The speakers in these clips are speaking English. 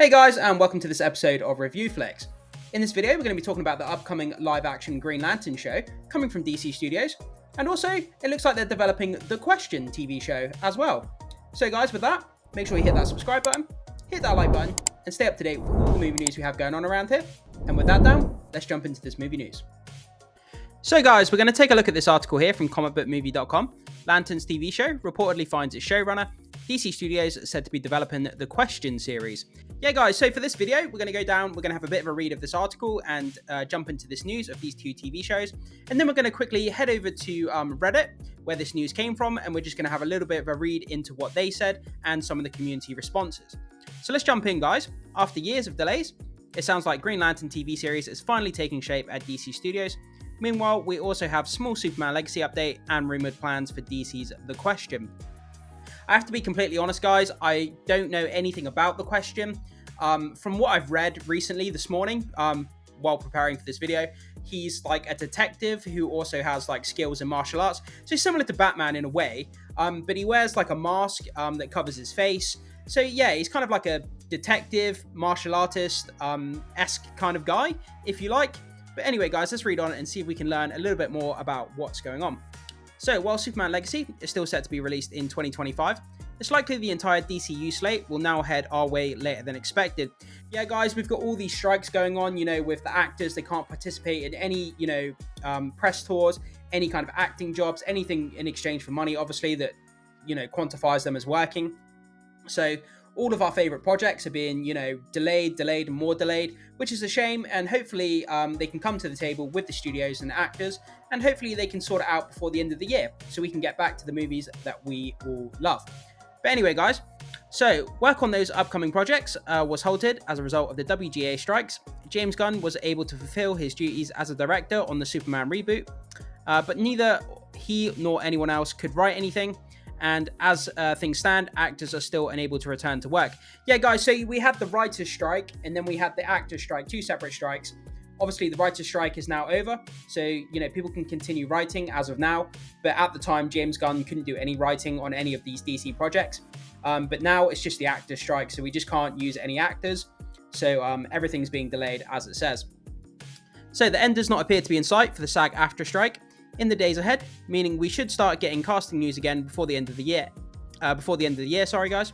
Hey guys, and welcome to this episode of Review Flicks. In this video, we're going to be talking about the upcoming live-action Green Lantern show coming from DC Studios, and also, it looks like they're developing the Question TV show as well. So guys, with that, make sure you hit that subscribe button, hit that like button, and stay up to date with all the movie news we have going on around here. And with that down, let's jump into this movie news. So guys, we're going to take a look at this article here from comicbookmovie.com. Lantern's TV show reportedly finds its showrunner. DC Studios is said to be developing the Question series. Yeah guys, so for this video, we're going to go down, we're going to have a bit of a read of this article and jump into this news of these two TV shows. And then we're going to quickly head over to Reddit, where this news came from, and we're just going to have a little bit of a read into what they said and some of the community responses. So let's jump in guys. After years of delays, it sounds like Green Lantern TV series is finally taking shape at DC Studios. Meanwhile, we also have small Superman Legacy update and rumoured plans for DC's The Question. I have to be completely honest, guys, I don't know anything about The Question. From what I've read recently this morning, while preparing for this video, he's like a detective who also has like skills in martial arts. So similar to Batman in a way, but he wears like a mask that covers his face. So yeah, he's kind of like a detective, martial artist-esque kind of guy, if you like. But anyway, guys, let's read on and see if we can learn a little bit more about what's going on. So, while Superman Legacy is still set to be released in 2025, it's likely the entire DCU slate will now head our way later than expected. Yeah, guys, we've got all these strikes going on, with the actors. They can't participate in any, press tours, any kind of acting jobs, anything in exchange for money, obviously, that, quantifies them as working. So, all of our favorite projects are being, delayed, and more delayed, which is a shame. And hopefully they can come to the table with the studios and the actors, and hopefully they can sort it out before the end of the year so we can get back to the movies that we all love. But anyway, guys, so work on those upcoming projects was halted as a result of the WGA strikes. James Gunn was able to fulfill his duties as a director on the Superman reboot, but neither he nor anyone else could write anything. And as things stand, actors are still unable to return to work. Yeah, guys, so we had the writer's strike, and then we had the actor's strike, two separate strikes. Obviously, the writer's strike is now over, so, people can continue writing as of now. But at the time, James Gunn couldn't do any writing on any of these DC projects. But now it's just the actor's strike, so we just can't use any actors. So everything's being delayed, as it says. So the end does not appear to be in sight for the SAG-AFTRA strike in the days ahead, meaning we should start getting casting news again before the end of the year. Sorry guys.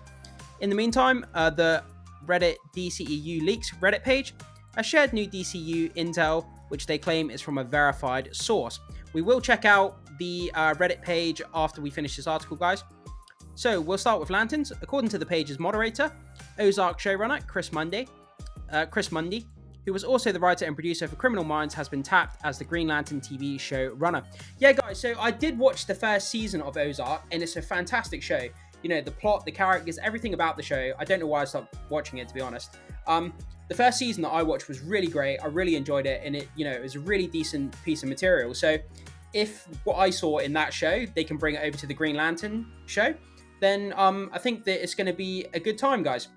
In the meantime, the Reddit DCEU Leaks Reddit page has shared new DCU intel, which they claim is from a verified source. We will check out the Reddit page after we finish this article, guys. So we'll start with Lanterns. According to the page's moderator, Ozark showrunner Chris Mundy, who was also the writer and producer for Criminal Minds, has been tapped as the Green Lantern TV show runner. Yeah, guys, so I did watch the first season of Ozark, and it's a fantastic show. The plot, the characters, everything about the show. I don't know why I stopped watching it, to be honest. The first season that I watched was really great. I really enjoyed it, and it was a really decent piece of material. So if what I saw in that show, they can bring it over to the Green Lantern show, then I think that it's going to be a good time, guys.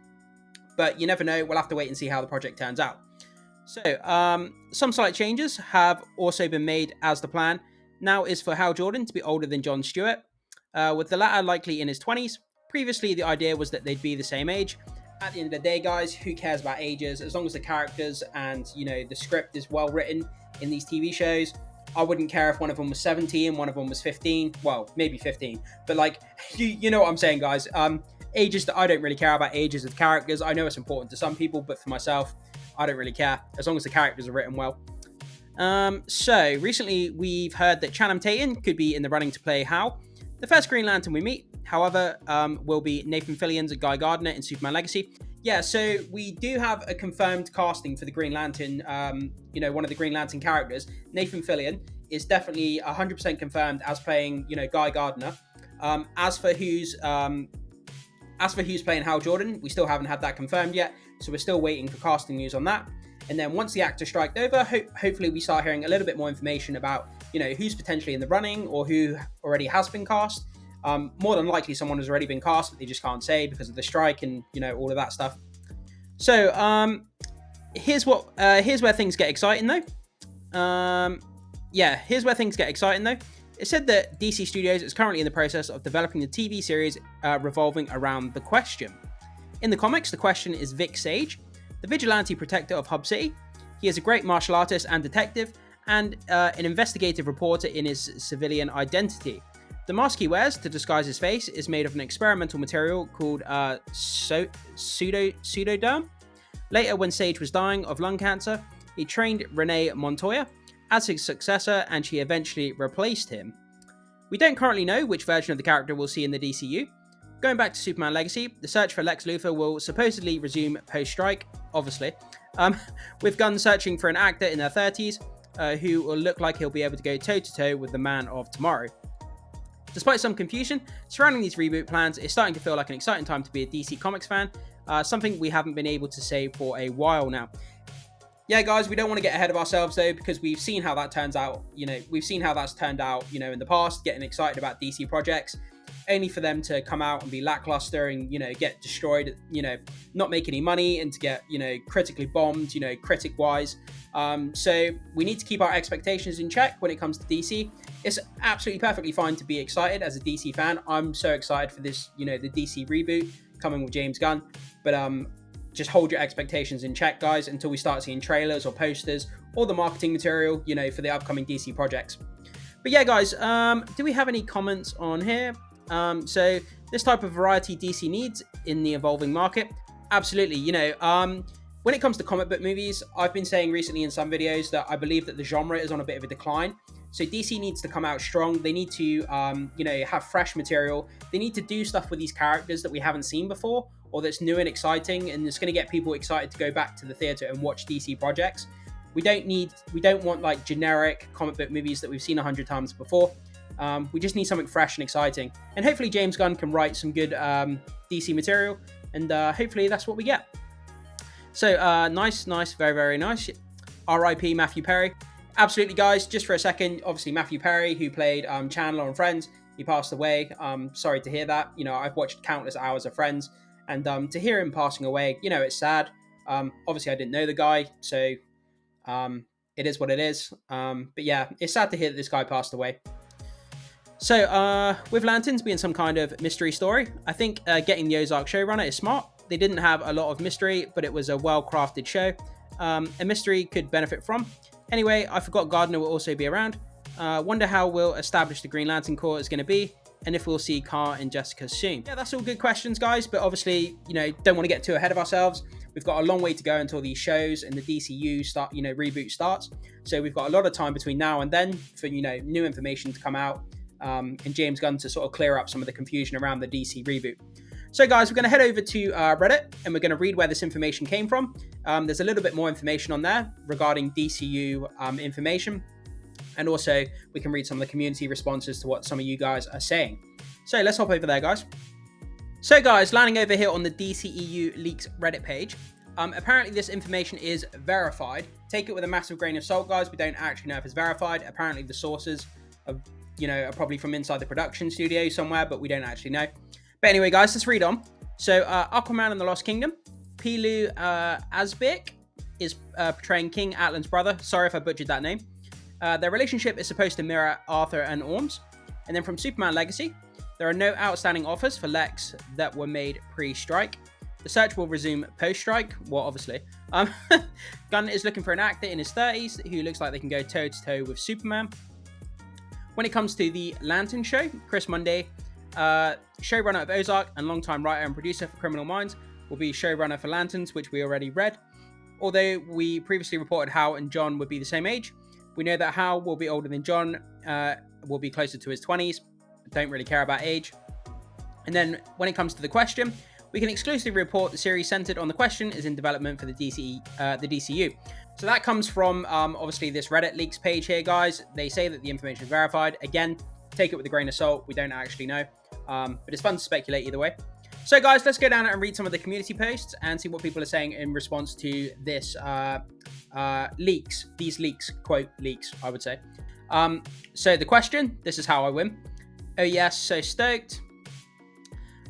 But you never know. We'll have to wait and see how the project turns out. So, some slight changes have also been made as the plan now is for Hal Jordan to be older than Jon Stewart, with the latter likely in his 20s. Previously, the idea was that they'd be the same age. At the end of the day, guys, who cares about ages? As long as the characters and, the script is well written in these TV shows, I wouldn't care if one of them was 17 and one of them was 15. Well, maybe 15. But, like, you know what I'm saying, guys. Ages, I don't really care about ages of characters. I know it's important to some people, but for myself, I don't really care, as long as the characters are written well. So, recently we've heard that Channing Tatum could be in the running to play Hal. The first Green Lantern we meet, however, will be Nathan Fillion's Guy Gardner in Superman Legacy. Yeah, so we do have a confirmed casting for the Green Lantern, one of the Green Lantern characters. Nathan Fillion is definitely 100% confirmed as playing, Guy Gardner. As for who's playing Hal Jordan, we still haven't had that confirmed yet, so we're still waiting for casting news on that. And then once the actor strike over, hopefully we start hearing a little bit more information about, who's potentially in the running or who already has been cast. More than likely someone has already been cast, but they just can't say because of the strike and, all of that stuff. So, here's where things get exciting though. Here's where things get exciting though. It said that DC Studios is currently in the process of developing the TV series revolving around The Question. In the comics, the Question is Vic Sage, the vigilante protector of Hub City. He is a great martial artist and detective, and an investigative reporter in his civilian identity. The mask he wears to disguise his face is made of an experimental material called pseudoderm. Later, when Sage was dying of lung cancer, he trained Renee Montoya as his successor, and she eventually replaced him. We don't currently know which version of the character we'll see in the DCU. Going back to Superman Legacy, the search for Lex Luthor will supposedly resume post-strike, obviously, with Gunn searching for an actor in their 30s who will look like he'll be able to go toe-to-toe with the Man of Tomorrow. Despite some confusion surrounding these reboot plans, it's starting to feel like an exciting time to be a DC Comics fan, something we haven't been able to say for a while now. Yeah, guys, we don't want to get ahead of ourselves, though, because we've seen how that turns out. We've seen how that's turned out, in the past, getting excited about DC projects, only for them to come out and be lackluster and, get destroyed, not make any money and to get, critically bombed, critic-wise. So we need to keep our expectations in check when it comes to DC. It's absolutely perfectly fine to be excited as a DC fan. I'm so excited for this, the DC reboot coming with James Gunn. But just hold your expectations in check, guys, until we start seeing trailers or posters or the marketing material, for the upcoming DC projects. But yeah, guys, do we have any comments on here? So this type of variety DC needs in the evolving market. Absolutely. When it comes to comic book movies, I've been saying recently in some videos that I believe that the genre is on a bit of a decline. So DC needs to come out strong. They need to, have fresh material. They need to do stuff with these characters that we haven't seen before, or that's new and exciting, and it's going to get people excited to go back to the theater and watch DC projects. We don't want like generic comic book movies that we've seen 100 times before. We just need something fresh and exciting. And hopefully James Gunn can write some good DC material, and hopefully that's what we get. So nice, very, very nice. R.I.P. Matthew Perry. Absolutely, guys, just for a second, obviously Matthew Perry, who played Chandler on Friends, he passed away. Sorry to hear that. I've watched countless hours of Friends, and to hear him passing away, it's sad. Obviously, I didn't know the guy, so it is what it is. But yeah, it's sad to hear that this guy passed away. So with Lanterns being some kind of mystery story, I think getting the Ozark showrunner is smart. They didn't have a lot of mystery, but it was a well-crafted show. A mystery could benefit from. Anyway, I forgot Gardner will also be around. Wonder how we'll establish the Green Lantern Corps is going to be, and if we'll see Carr and Jessica soon. Yeah, that's all good questions, guys, but obviously, don't want to get too ahead of ourselves. We've got a long way to go until these shows and the DCU reboot starts. So we've got a lot of time between now and then for, new information to come out, and James Gunn to sort of clear up some of the confusion around the DC reboot. So guys, we're going to head over to Reddit, and we're going to read where this information came from. There's a little bit more information on there regarding DCU information. And also, we can read some of the community responses to what some of you guys are saying. So let's hop over there, guys. So guys, landing over here on the DCEU Leaks Reddit page. Apparently this information is verified. Take it with a massive grain of salt, guys. We don't actually know if it's verified. Apparently the sources are probably from inside the production studio somewhere, but we don't actually know. But anyway, guys, let's read on. So, Aquaman and the Lost Kingdom. Pilu Asbik is portraying King Atlan's brother. Sorry if I butchered that name. Their relationship is supposed to mirror Arthur and Orm's. And then from Superman Legacy, there are no outstanding offers for Lex that were made pre-strike. The search will resume post-strike. Well, obviously. Gunn is looking for an actor in his 30s who looks like they can go toe-to-toe with Superman. When it comes to the Lantern Show, Chris Munday, showrunner of Ozark and longtime writer and producer for Criminal Minds, will be showrunner for Lanterns, which we already read. Although we previously reported Hal and John would be the same age, we know that Hal will be older than John, will be closer to his 20s. Don't really care about age. And then when it comes to the Question, we can exclusively report the series centered on the Question is in development for the DCU. So that comes from obviously this Reddit leaks page here, guys. They say that the information is verified. Again, take it with a grain of salt. We don't actually know. But it's fun to speculate either way. So guys, let's go down and read some of the community posts and see what people are saying in response to this leaks. These leaks, quote leaks, I would say. So the Question, this is how I win. Oh yes, so stoked.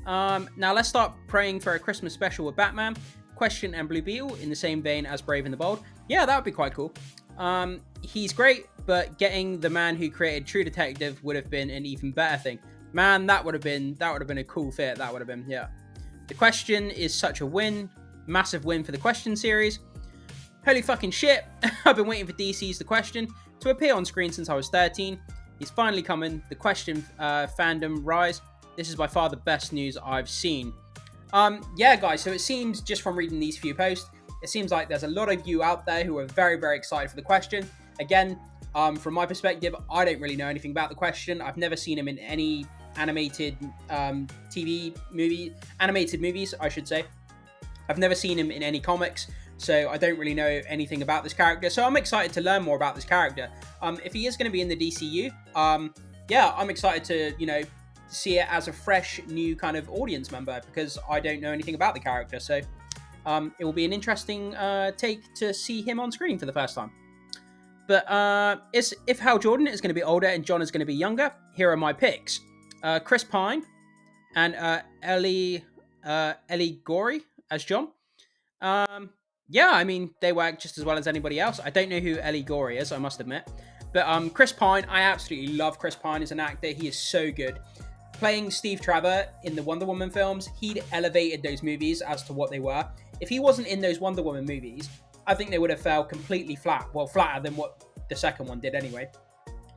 Now let's start praying for a Christmas special with Batman, Question and Blue Beetle in the same vein as Brave and the Bold. Yeah, that would be quite cool. He's great, but getting the man who created True Detective would have been an even better thing. Man, that would have been a cool fit. That would have been, yeah. The Question is such a win. Massive win for the Question series. Holy fucking shit. I've been waiting for DC's The Question to appear on screen since I was 13. He's finally coming. The Question fandom rise. This is by far the best news I've seen. Yeah, guys, so it seems, just from reading these few posts, it seems like there's a lot of you out there who are very, very excited for The Question. Again, from my perspective, I don't really know anything about The Question. I've never seen him in any animated animated movies, I should say. I've never seen him in any comics, so I don't really know anything about this character. So I'm excited to learn more about this character. If he is going to be in the DCU, yeah, I'm excited to, see it as a fresh, new kind of audience member, because I don't know anything about the character. So it will be an interesting take to see him on screen for the first time. But if Hal Jordan is going to be older and John is going to be younger, here are my picks. Chris Pine and Ellie Gorey as John. Yeah, I mean, they work just as well as anybody else. I don't know who Ellie Gorey is, I must admit. But Chris Pine, I absolutely love Chris Pine as an actor. He is so good. Playing Steve Trevor in the Wonder Woman films, he'd elevated those movies as to what they were. If he wasn't in those Wonder Woman movies, I think they would have fell completely flat. Well, flatter than what the second one did anyway.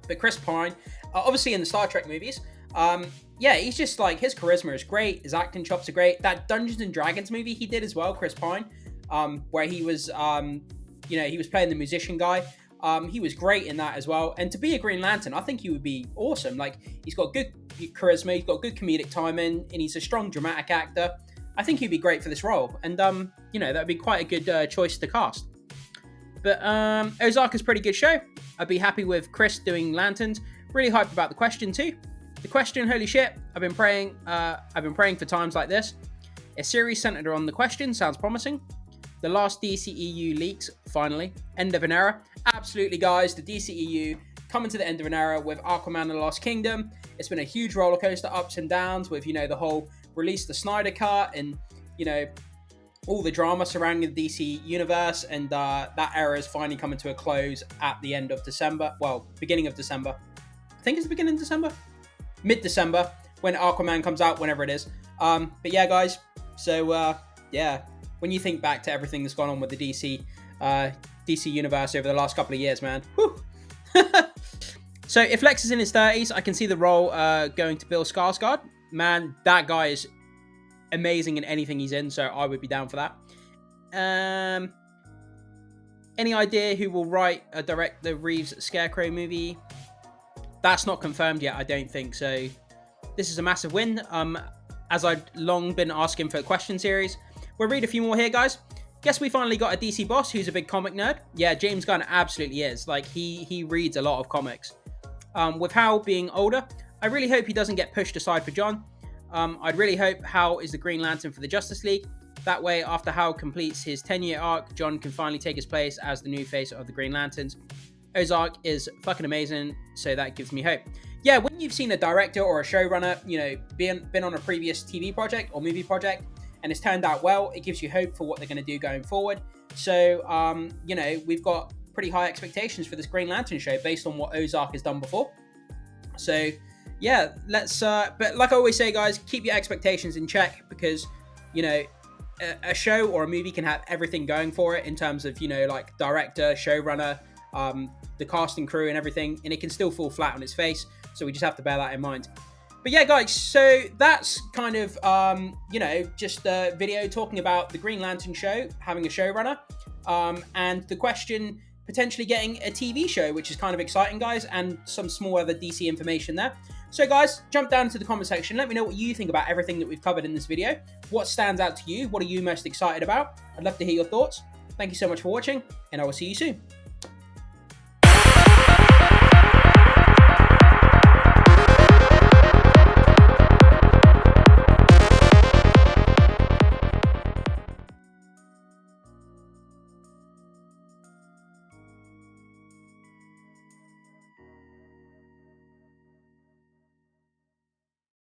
But Chris Pine, obviously in the Star Trek movies, yeah, he's just like, his charisma is great. His acting chops are great. That Dungeons and Dragons movie he did as well, Chris Pine, where he was, he was playing the musician guy. He was great in that as well. And to be a Green Lantern, I think he would be awesome. Like, he's got good charisma, he's got good comedic timing, and he's a strong dramatic actor. I think he'd be great for this role. And, that would be quite a good choice to cast. But Ozark is a pretty good show. I'd be happy with Chris doing Lanterns. Really hyped about The Question too. The Question, holy shit. I've been praying for times like this. A series centered on The Question sounds promising. The last DCEU leaks, finally. End of an era. Absolutely, guys. The DCEU coming to the end of an era with Aquaman and the Lost Kingdom. It's been a huge roller coaster, ups and downs with, the whole release the Snyder Cut and, all the drama surrounding the DC universe. And that era is finally coming to a close at the end of December. Well, beginning of December. I think it's the beginning of December. Mid-December, when Aquaman comes out, whenever it is. But yeah, guys. So, yeah. When you think back to everything that's gone on with the DC universe over the last couple of years, man. Whew. So if Lex is in his 30s, I can see the role going to Bill Skarsgård. Man, that guy is amazing in anything he's in, so I would be down for that. Any idea who will direct the Reeves Scarecrow movie? That's not confirmed yet, I don't think. So this is a massive win. As I've long been asking for a question series. We'll read a few more here, guys. Guess we finally got a DC boss who's a big comic nerd. Yeah, James Gunn absolutely is. Like, he reads a lot of comics. With Hal being older, I really hope he doesn't get pushed aside for John. I'd really hope Hal is the Green Lantern for the Justice League. That way, after Hal completes his 10-year arc, John can finally take his place as the new face of the Green Lanterns. Ozark is fucking amazing, so that gives me hope. Yeah, when you've seen a director or a showrunner, been on a previous TV project or movie project, and it's turned out well, it gives you hope for what they're going to do going forward. So, we've got pretty high expectations for this Green Lantern show based on what Ozark has done before. So, yeah, but like I always say, guys, keep your expectations in check because, a show or a movie can have everything going for it in terms of, like director, showrunner, the cast and crew and everything, and it can still fall flat on its face. So we just have to bear that in mind. But yeah, guys, so that's kind of, just a video talking about the Green Lantern show, having a showrunner, and The Question potentially getting a TV show, which is kind of exciting, guys, and some small other DC information there. So, guys, jump down into the comment section. Let me know what you think about everything that we've covered in this video. What stands out to you? What are you most excited about? I'd love to hear your thoughts. Thank you so much for watching, and I will see you soon.